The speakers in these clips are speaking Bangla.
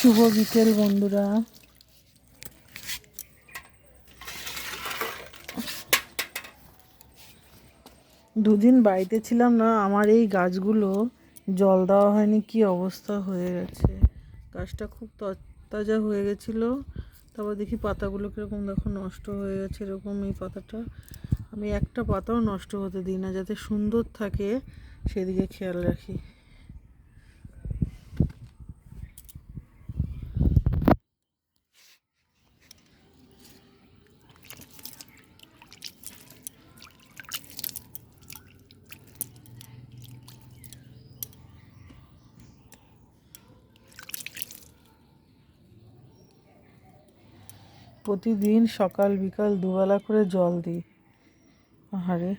শুভ বিকেল বন্ধুরা। দুদিন বাড়িতে ছিলাম না, আমার এই গাছগুলো জল দেওয়া হয়নি, কি অবস্থা হয়ে গেছে। গাছটা খুব তরতাজা হয়ে গেছিলো, তারপর দেখি পাতাগুলো কীরকম দেখো নষ্ট হয়ে গেছে। এরকম এই পাতাটা আমি একটা পাতাও নষ্ট হতে দিই না, যাতে সুন্দর থাকে সেদিকে খেয়াল রাখি। প্রতিদিন সকাল বিকাল দুবেলা করে জল দিই। আহারে,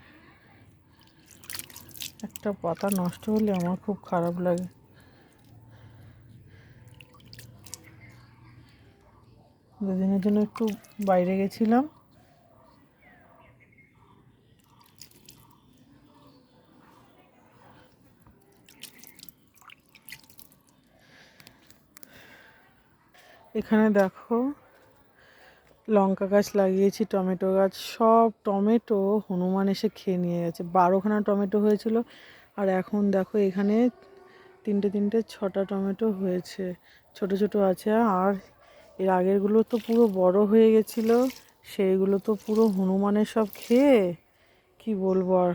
একটা পাতা নষ্ট হলে আমার খুব খারাপ লাগে। দুদিনের জন্য একটু বাইরে গেছিলাম, এখানে দেখো লঙ্কা গাছ লাগিয়েছি, টমেটো গাছ, সব টমেটো হনুমান এসে খেয়ে নিয়ে গেছে। 12খানা টমেটো হয়েছিল, আর এখন দেখো এখানে তিনটে 6টা টমেটো হয়েছে, ছোট ছোট আছে। আর এর আগেরগুলো তো পুরো বড় হয়ে গেছিলো, সেইগুলো তো পুরো হনুমানের সব খেয়ে কি বলবো, আর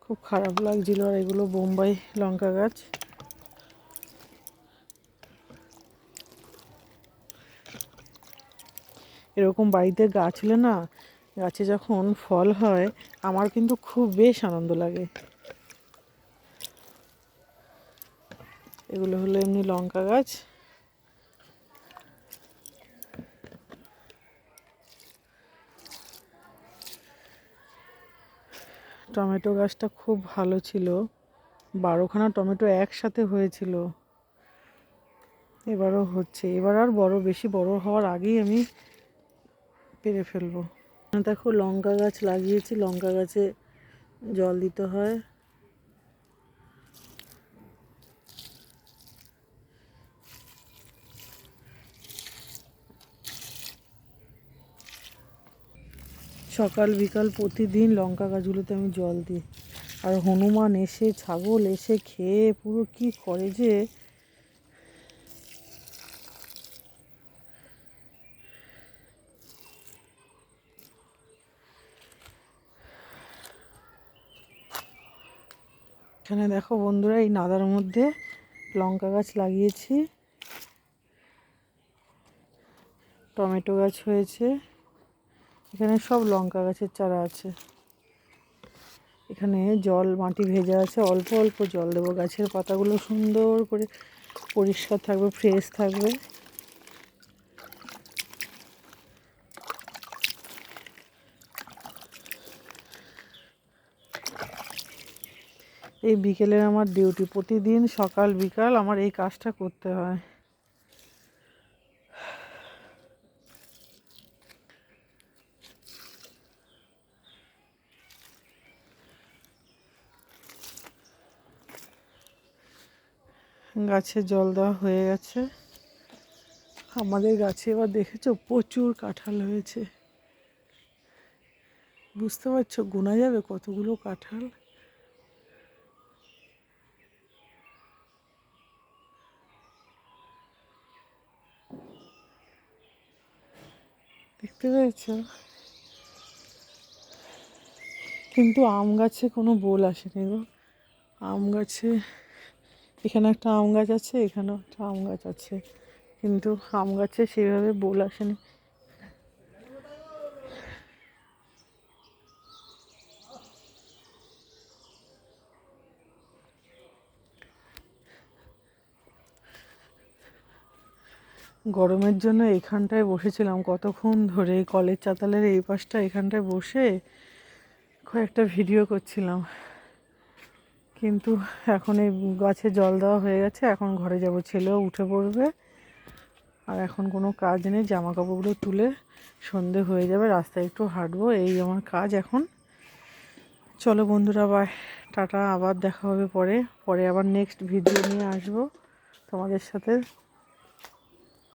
খুব খারাপ লাগছিল। আর এগুলো বোম্বাই লঙ্কা গাছ। এরকম বাড়িতে গাছ হলে না, গাছে যখন ফল হয় আমার কিন্তু খুব বেশ আনন্দ লাগে। এগুলো হলো এমনি লঙ্কা গাছ। টমেটো গাছটা খুব ভালো ছিল, 12খানা টমেটো একসাথে হয়েছিল। এবারও হচ্ছে, এবার আর বেশি বড় হওয়ার আগেই আমি পেরে ফেলবো। দেখো লঙ্কা গাছ লাগিয়েছি, লঙ্কা গাছে জল দিতে হয়। সকাল বিকাল প্রতিদিন লঙ্কা গাছগুলোতে আমি জল দিই। আর হনুমান এসে, ছাগল এসে খেয়ে পুরো কি করে যে। এখানে দেখো বন্ধুরা, এই নাদার মধ্যে লঙ্কা গাছ লাগিয়েছি, টমেটো গাছ হয়েছে, এখানে সব লঙ্কা গাছের চারা আছে। এখানে জল, মাটি ভেজা আছে, অল্প অল্প জল দেবো। গাছের পাতাগুলো সুন্দর করে পরিষ্কার থাকবে, ফ্রেশ থাকবে। এই বিকেলের আমার ডিউটি, প্রতিদিন সকাল বিকাল আমার এই কাজটা করতে হয়। গাছে জল দেওয়া হয়ে গেছে। আমাদের গাছে এবার দেখেছো প্রচুর কাঁঠাল হয়েছে, বুঝতে পারছো গোনা যাবে কতগুলো কাঁঠাল। দেখতে পেয়েছ, কিন্তু আম গাছে কোনো বোল আসেনি গো। আম গাছে, এখানে একটা আম গাছ আছে, এখানেও একটা আম গাছ আছে, কিন্তু আম গাছে সেইভাবে বোল আসেনি। গরমের জন্য এখানটায় বসেছিলাম কতক্ষণ ধরে, কলের চাতালের এই পাশটা, এখানটায় বসে কয়েকটা ভিডিও করছিলাম। কিন্তু এখন এই গাছে জল দেওয়া হয়ে গেছে, এখন ঘরে যাব, ছেলেও উঠে পড়বে। আর এখন কোনো কাজ নেই, জামা কাপড়গুলো তুলে সন্ধে হয়ে যাবে, রাস্তায় একটু হাঁটবো, এই আমার কাজ এখন। চলো বন্ধুরা, বাই, টাটা, আবার দেখা হবে পরে। আবার নেক্সট ভিডিও নিয়ে আসবো তোমাদের সাথে।